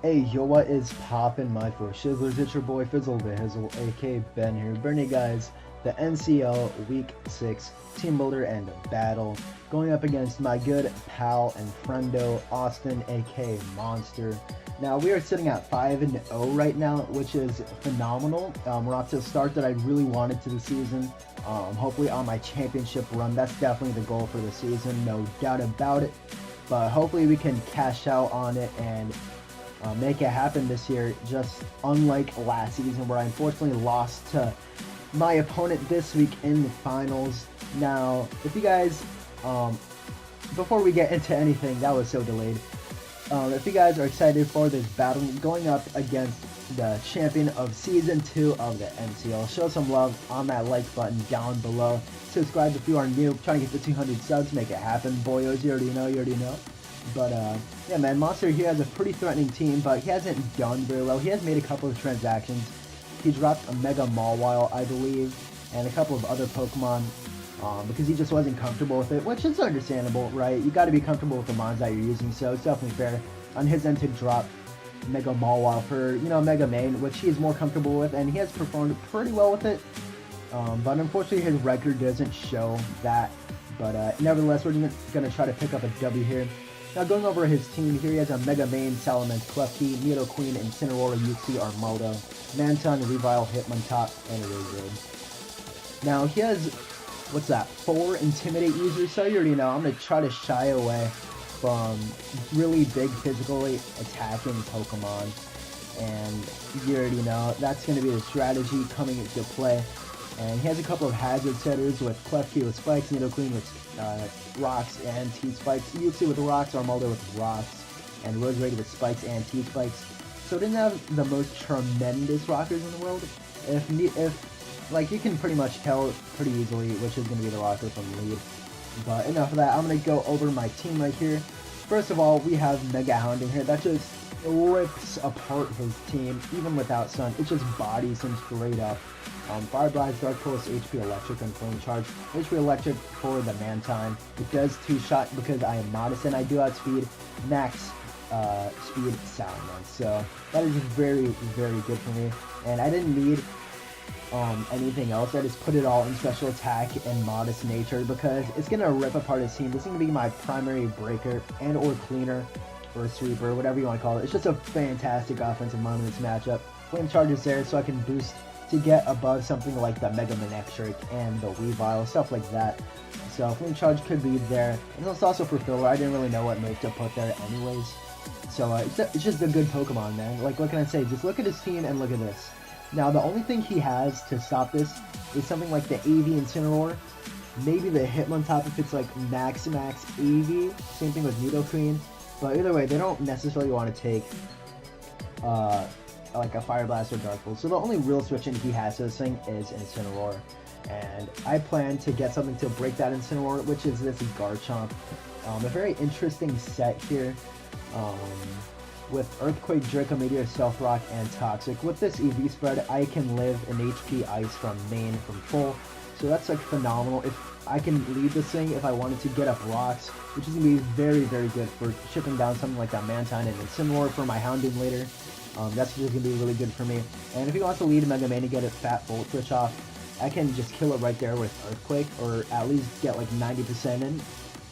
Hey, yo, what is poppin', my four shizzlers? It's your boy FizzleTheHizzle, aka Ben here, bringing you guys the NCL Week 6 Team Builder and Battle, going up against my good pal and friendo, Austin, aka Monster. Now, we are sitting at 5-0 right now, which is phenomenal. We're off to a start that I really wanted to the season. Hopefully on my championship run, that's definitely the goal for the season, no doubt about it. But hopefully we can cash out on it and make it happen this year, just unlike last season where I unfortunately lost to my opponent this week in the finals. Now, if you guys, before we get into anything, that was so delayed. If you guys are excited for this battle going up against the champion of Season 2 of the NCL, show some love on that like button down below. Subscribe if you are new, trying to get to 200 subs, make it happen, boyos, you already know. But, yeah, man, Monster here has a pretty threatening team, but he hasn't done very well. He has made a couple of transactions. He dropped a Mega Mawile, I believe, and a couple of other Pokemon, because he just wasn't comfortable with it, which is understandable, right? You got to be comfortable with the mons that you're using, so it's definitely fair on his end to drop Mega Mawile for, you know, Mega Main, which he is more comfortable with, and he has performed pretty well with it. But unfortunately, his record doesn't show that. But nevertheless, we're going to try to pick up a W here. Now, going over his team, here he has a Mega Main, Salamence, Klefki, Nidoqueen, Incineroar, Uxie, Armaldo, Manton, Revile, Hitmontop, and Eraser. Now, he has, what's that, 4 Intimidate users, so you already know, I'm going to try to shy away from really big physically attacking Pokemon, and you already know, that's going to be the strategy coming into play. And he has a couple of hazard setters with Klefki with Spikes, Nidoqueen with Rocks and T-Spikes, Uxie with Rocks, Armaldo with Rocks, and Roserade with Spikes and T-Spikes. So it didn't have the most tremendous rockers in the world. If like, you can pretty much tell pretty easily which is going to be the rocker from lead. But enough of that, I'm going to go over my team right here. First of all, we have Mega Hound in here. That just rips apart his team, even without Sun. It just bodies him straight up. Fire Blast, Dark Pulse, HP Electric, and Flame Charge. HP Electric for the Mantine. It does 2-shot because I am modest and I do outspeed max speed Salamence. So that is very, very good for me. And I didn't need anything else. I just put it all in special attack and modest nature because it's going to rip apart his team. This is going to be my primary breaker and or cleaner or sweeper, whatever you want to call it. It's just a fantastic offensive mind in this matchup. Flame Charge is there so I can boost to get above something like the Mega Manectric and the Weavile, stuff like that. So Flame Charge could be there. And it's also for filler. I didn't really know what move to put there anyways. So it's just a good Pokemon, man. Like, what can I say? Just look at his team and look at this. Now, the only thing he has to stop this is something like the AV Incineroar. Maybe the Hitmontop if it's like max AV. Same thing with Nidoqueen. But either way, they don't necessarily want to take like a Fire Blast or Dark Pulse. So the only real switch in he has to this thing is Incineroar. And I plan to get something to break that Incineroar, which is this Garchomp. A very interesting set here. With Earthquake, Draco Meteor, Stealth Rock, and Toxic. With this EV spread, I can live an HP Ice from main from full. So that's like phenomenal. If I can lead this thing, if I wanted to get up Rocks, which is going to be very, very good for shipping down something like that Mantine and Incineroar for my Houndoom later. That's just going to be really good for me. And if he wants to lead Mega Man to get a fat Volt Switch off, I can just kill it right there with Earthquake, or at least get like 90% in.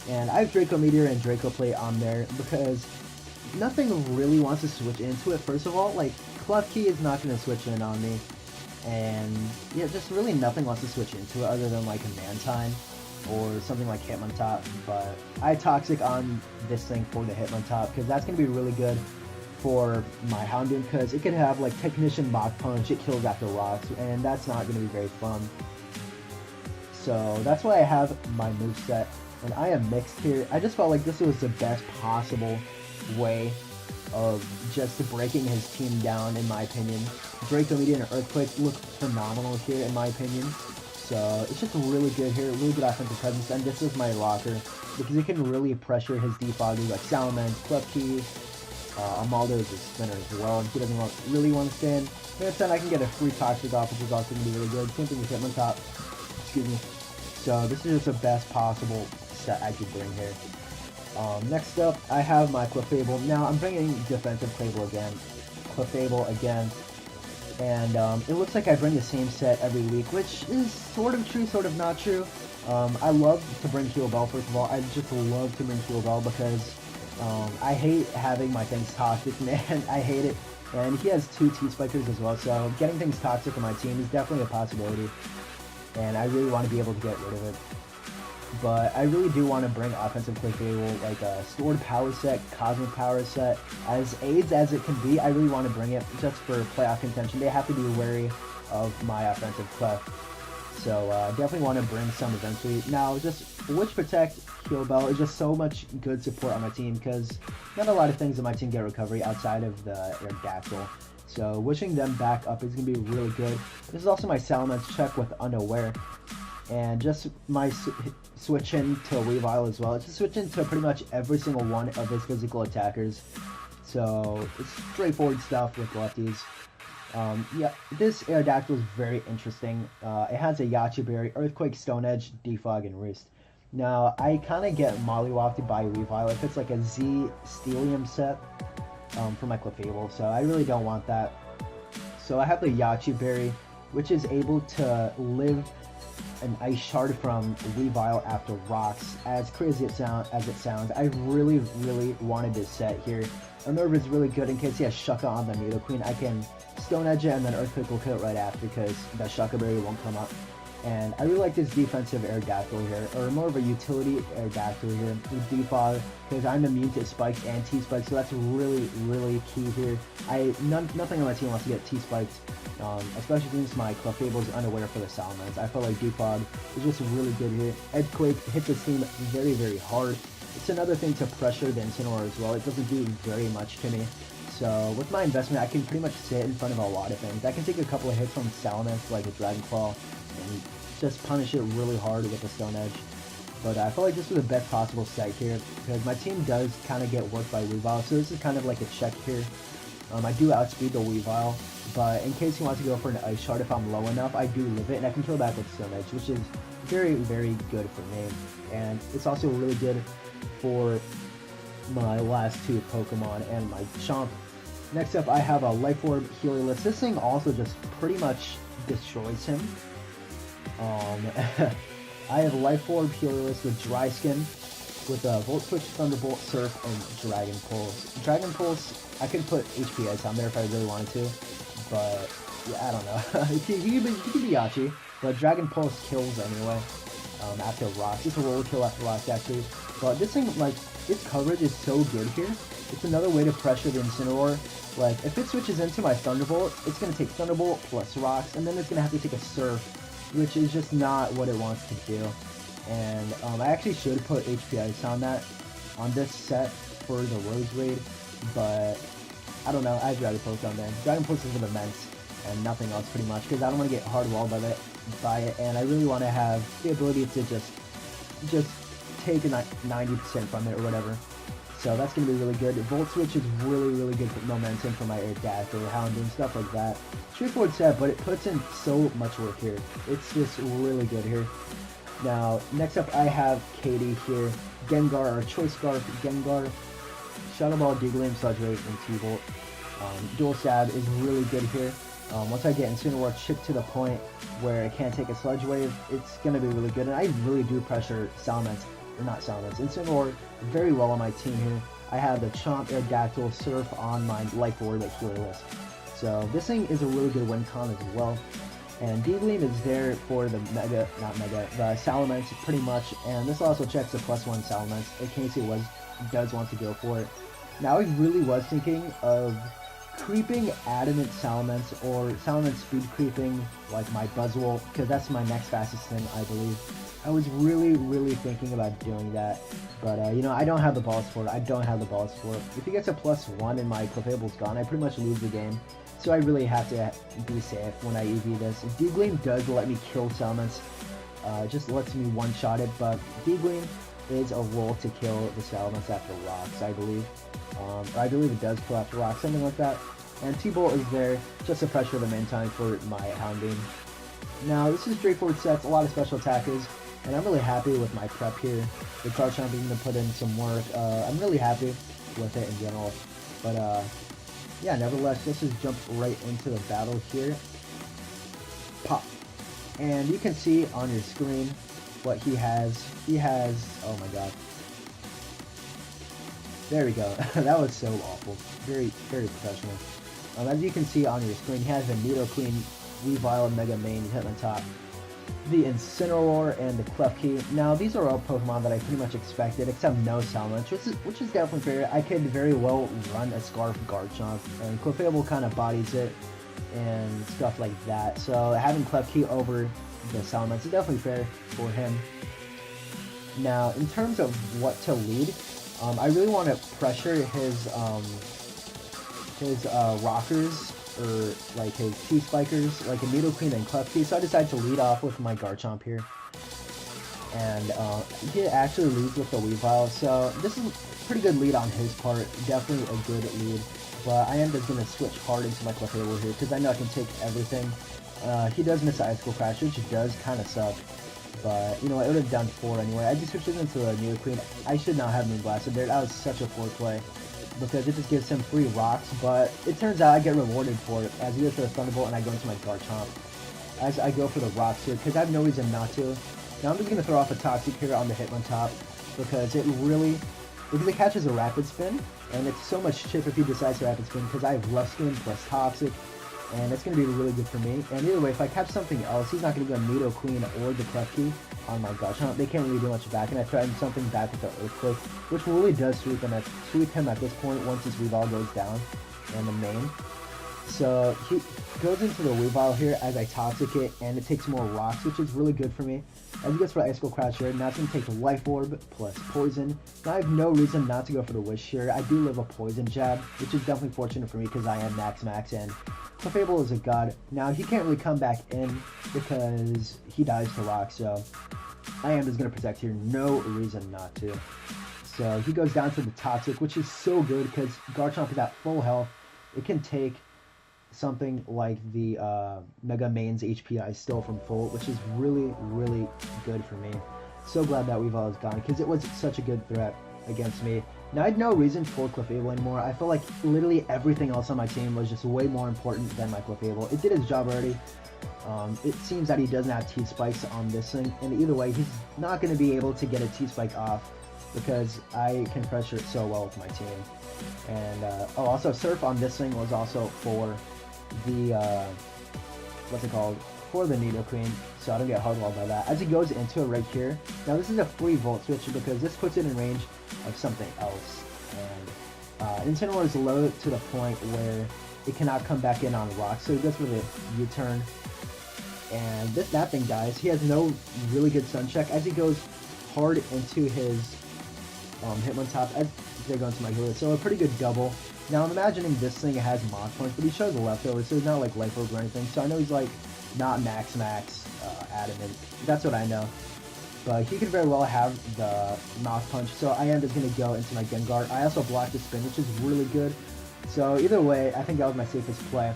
And I have Draco Meteor and Draco Plate on there because nothing really wants to switch into it. First of all, like, Klefki is not going to switch in on me. And yeah, just really nothing wants to switch into it other than like a Mantine or something like Hitmontop. But I Toxic on this thing for the Hitmontop because that's going to be really good for my Houndoom because it could have like Technician, Mach Punch, it kills after Rocks, and that's not going to be very fun. So that's why I have my moveset, and I am mixed here. I just felt like this was the best possible way of just breaking his team down, in my opinion. Draco Meteor and Earthquake look phenomenal here, in my opinion. So it's just really good here, really good offensive presence, and this is my locker because it can really pressure his defoggers like Salamence, Klefki. Armaldo is a spinner as well, and he doesn't really want to stand. Then I can get a free Toxic off, which is also going to be really good. Same thing with Hitmontop. Excuse me. So this is just the best possible set I could bring here. Next up, I have my Clefable. Now, I'm bringing defensive Clefable again, and it looks like I bring the same set every week, which is sort of true, sort of not true. I love to bring Heal Bell, first of all. I just love to bring Heal Bell because I hate having my things toxic, man. I hate it. And he has 2 T-Spikers as well, so getting things toxic in my team is definitely a possibility. And I really want to be able to get rid of it. But I really do want to bring offensive Clefable, like a Stored Power Set, Cosmic Power Set, as aids as it can be. I really want to bring it just for playoff contention. They have to be wary of my offensive Clef. So definitely want to bring some eventually. Now, just Witch Protect, Heal Bell is just so much good support on my team because not a lot of things in my team get recovery outside of the Aerodactyl. So wishing them back up is going to be really good. This is also my Salamence check with Unaware. And just my switch in to Weavile as well. It's just switch into pretty much every single one of his physical attackers. So it's straightforward stuff with lefties. Yeah, this Aerodactyl is very interesting. It has a Yache Berry, Earthquake, Stone Edge, Defog, and Roost. Now, I kind of get mollywhopped by Weavile if it's like a Z Steelium set for my Clefable, so I really don't want that. So I have the Yache Berry, which is able to live an Ice Shard from Weavile after Rocks. As crazy as it sounds, I really wanted this set here. Unnerve is really good in case he has Shucka on the Nidoqueen. I can Stone Edge it and then Earthquake will kill it right after because the Shucka Berry won't come up. And I really like this defensive Aerodactyl here, or more of a utility Aerodactyl here with Defog, because I'm immune to spikes and T-spikes, so that's really key here. Nothing on my team wants to get T-spikes, especially since my Clefable is unaware for the Salamence. I feel like Defog is just really good here. Earthquake hits this team very hard. It's another thing to pressure the Incineroar as well. It doesn't do very much to me. So with my investment, I can pretty much sit in front of a lot of things. I can take a couple of hits from Salamence, like a Dragon Claw, and just punish it really hard with a Stone Edge. But I feel like this was the best possible set here, because my team does kind of get worked by Weavile, so this is kind of like a check here. I do outspeed the Weavile, but in case he wants to go for an Ice Shard, if I'm low enough, I do live it, and I can kill back with Stone Edge, which is very good for me. And it's also really good for my last 2 Pokemon and my Chomp. Next up, I have a Life Orb Healerless. This thing also just pretty much destroys him. I have Life Orb Healerless with Dry Skin, with Volt Switch, Thunderbolt, Surf, and Dragon Pulse. Dragon Pulse, I could put HP Ice on there if I really wanted to, but yeah, I don't know. he could be Yache, but Dragon Pulse kills anyway after Rocks. It's a roller kill after Rocks, actually. But this thing, like, its coverage is so good here. It's another way to pressure the Incineroar. Like, if it switches into my Thunderbolt, it's going to take Thunderbolt plus Rocks, and then it's going to have to take a Surf, which is just not what it wants to do. And I actually should put HP Ice on this set for the Rose Raid, but I don't know, I have Dragon Pulse on there. Dragon Pulse is an immense, and nothing else pretty much, because I don't want to get hard walled by it, and I really want to have the ability to just take a 90% from it or whatever. So that's going to be really good. Volt Switch is really good for momentum for my Aerodactyl, Houndoom, stuff like that. Straightforward set, but it puts in so much work here. It's just really good here. Now, next up I have Katie here. Gengar, or Choice Scarf, Gengar, Shadow Ball, Giggling, Sludge Wave, and T-Volt. Dual Stab is really good here. Once I get Incineroar chipped to the point where it can't take a Sludge Wave, it's going to be really good. And I really do pressure Salamence, or not Salamence, Incineroar very well on my team here. I have the Chomp, Aerodactyl, Surf on my Life Orb at Healerless. So this thing is a really good win con as well. And D-Gleam is there for the the Salamence pretty much, and this also checks the +1 Salamence in case it does want to go for it. Now I really was thinking of creeping Adamant Salamence, or Salamence speed creeping like my Buzzwole, because that's my next fastest thing, I believe. I was really thinking about doing that, but you know, I don't have the balls for it. If he gets a +1 and my Clefable's gone, I pretty much lose the game. So I really have to be safe when I EV this. D-Gleam does let me kill Salamence, just lets me one-shot it, but D-Gleam is a roll to kill the Salamence after Rocks, I believe. Or I believe it does kill after Rocks, something like that. And T-Bolt is there just to pressure the main time for my Houndoom. Now, this is straightforward sets, a lot of special attackers. And I'm really happy with my prep here. The Garchomp is going to put in some work. I'm really happy with it in general. But yeah, nevertheless, let's just jump right into the battle here. Pop. And you can see on your screen what he has. He has, oh my god. There we go. That was so awful. Very, very professional. As you can see on your screen, he has the Nidoqueen, Weavile, Mega Mane, Hitmontop, the Incineroar, and the Klefki. Now, these are all Pokemon that I pretty much expected, except no Salamence, which is definitely fair. I could very well run a Scarf Garchomp, and Clefable kind of bodies it, and stuff like that. So having Klefki over the Salamence is definitely fair for him. Now, in terms of what to lead, I really want to pressure his rockers, or like his T-Spikers, like a Nidoqueen and Klefki, so I decided to lead off with my Garchomp here. And he actually leads with the Weavile, so this is a pretty good lead on his part, definitely a good lead. But I am just going to switch hard into my Clefable here, because I know I can take everything. He does miss the Icicle Crash, which does kind of suck. But, you know, I would have done 4 anyway. I just switched it into a Nidoqueen. I should not have Moonblasted there. That was such a poor play, because it just gives him free rocks. But it turns out I get rewarded for it, as he goes for the Thunderbolt and I go into my Garchomp. As I go for the rocks here, because I have no reason not to. Now I'm just going to throw off a Toxic here on the Hitmontop, because it catches a Rapid Spin, and it's so much chip if he decides to Rapid Spin, because I have Rough Skin plus Toxic, and it's going to be really good for me. And either way, if I catch something else, he's not going to go Nidoqueen or the Klefki on my Garchomp. They can't really do much back, and I threatened something back with the Earthquake, which really does sweep him at this point once his Weavile goes down and the main. So he goes into the Weavile here as I Toxic it, and it takes more rocks, which is really good for me. As he goes for Icicle Crash here, now it's going to take Life Orb plus Poison. Now I have no reason not to go for the Wish here. I do live a Poison Jab, which is definitely fortunate for me because I am Max, and Clefable is a god. Now he can't really come back in because he dies to Rock, so I am just going to Protect here. No reason not to. So he goes down to the Toxic, which is so good because Garchomp is at full health. It can take something like the Mega Mane's HP I stole from full, which is really, really good for me. So glad that Weavile is gone, because it was such a good threat against me. Now I had no reason for Clefable anymore. I felt like literally everything else on my team was just way more important than my Clefable. It did its job already. It seems that he doesn't have T-Spikes on this thing, and either way, he's not going to be able to get a T-Spike off, because I can pressure it so well with my team. And oh, also Surf on this thing was also for the what's it called, for the Nidoqueen, so I don't get hardwalled by that. As he goes into it right here, now this is a free Volt Switch because this puts it in range of something else, and Incineroar is low to the point where it cannot come back in on rocks, so he goes for the U-turn, and that thing dies. He has no really good Sun Check as he goes hard into his Hitmontop as they go into my Helios, so a pretty good double. Now I'm imagining this thing has Mach Punch, but he shows a leftover, so he's not like Life Orb or anything, so I know he's like not max adamant. That's what I know. But he could very well have the Mach Punch, so I am just going to go into my Gengar. I also blocked the spin, which is really good. So either way, I think that was my safest play.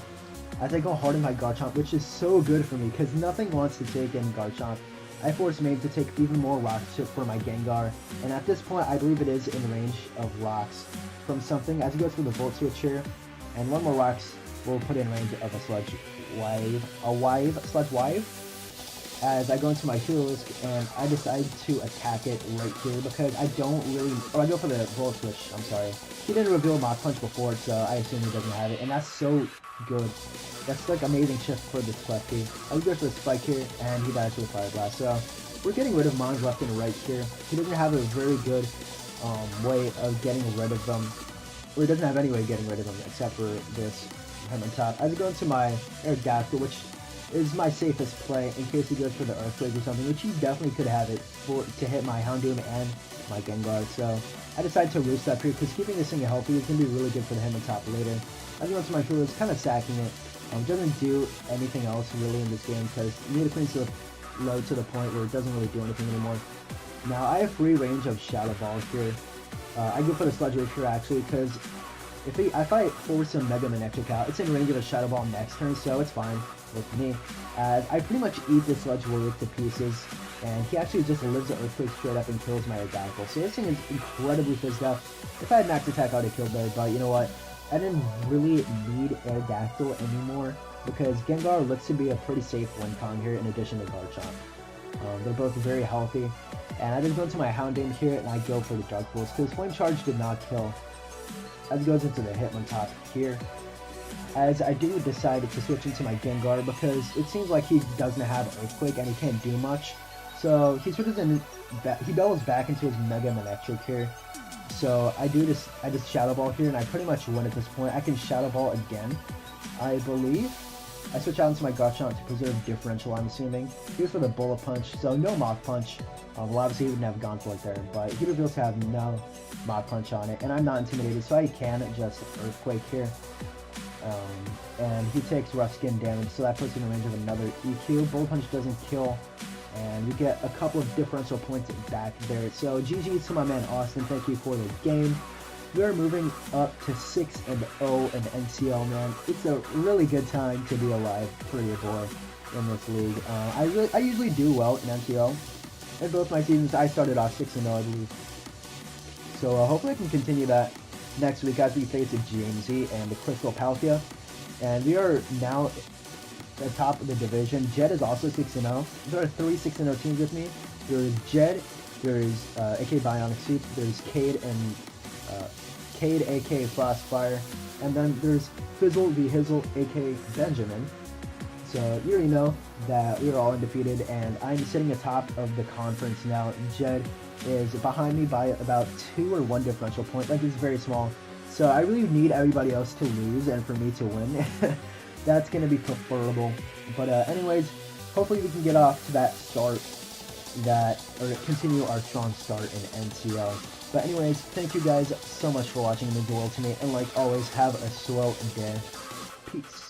As I go hard in my Garchomp, which is so good for me, because nothing wants to take in Garchomp. I force Maine to take even more Rock Chip for my Gengar, and at this point I believe it is in range of rocks from something, as he goes for the Volt Switch here, and one more rocks will put in range of a Sludge Wave, as I go into my Heliolisk, and I decide to attack it right here, because I don't really, I go for the Volt Switch, I'm sorry. He didn't reveal Mach Punch before, so I assume he doesn't have it, and that's so good. That's like amazing shift for this Klefki. I go for the Spike here, and he dies to the Fire Blast, so we're getting rid of Mons left and right here. He doesn't have a very good way of getting rid of them, or he doesn't have any way of getting rid of them except for this Hitmontop. As I go into my Aerodactyl, which is my safest play in case he goes for the Earthquake or something, which he definitely could have it to hit my Houndoom and my Gengar. So I decided to Roost up here because keeping this thing healthy is going to be really good for the Hitmontop later. As I go into my Helios, kind of sacking it. Doesn't do anything else really in this game because Nidoqueen's so low to the point where it doesn't really do anything anymore. Now I have free range of Shadow Ball here. I go for the Sludge Wave here actually because if I force a Mega Man Electric out, it's in range of a Shadow Ball next turn, so it's fine with me. As I pretty much eat the Sludge Wave to pieces, and he actually just lives the Earthquake straight up and kills my Aerodactyl. So this thing is incredibly fizzed out. If I had max attack, I would have killed there, but you know what? I didn't really need Aerodactyl anymore because Gengar looks to be a pretty safe win con here in addition to Garchomp. They're both very healthy, and I just go into my Houndoom here and I go for the Dark Pulse because Flame Charge did not kill. As it goes into the Hitmontop here, as I do decide to switch into my Gengar because it seems like he doesn't have Earthquake and he can't do much. So he switches in, he doubles back into his Mega Manectric here. So I just Shadow Ball here and I pretty much win at this point. I can Shadow Ball again, I believe. I switch out into my Garchomp to preserve differential, I'm assuming. He goes for the Bullet Punch, so no Mach Punch. Well, obviously he wouldn't have gone for it there, but he reveals to have no Mach Punch on it, and I'm not intimidated, so I can just Earthquake here. And he takes rough skin damage, so that puts him in range of another EQ. Bullet Punch doesn't kill, and we get a couple of differential points back there. So GG to my man Austin, thank you for the game. We are moving up to 6-0 in NCL, man. It's a really good time to be alive for your boy in this league. I usually do well in NCL. In both my seasons, I started off 6-0, I believe. So hopefully I can continue that next week as we face a GMZ and the Crystal Palkia. And we are now at the top of the division. Jed is also 6-0. There are 3 6-0 teams with me. There is Jed, there is AK Bionic Soup, there's Cade and Cade aka Frostfire, and then there's FizzleTheHizzle aka Benjamin. So you already know that we are all undefeated, and I'm sitting atop of the conference now. Jed is behind me by about 2 or 1 differential point, like it's very small. So I really need everybody else to lose and for me to win. That's going to be preferable. But anyways, hopefully we can get off to that start or continue our strong start in NCL. But anyways, thank you guys so much for watching. It means the world to me. And like always, have a swell day. Peace.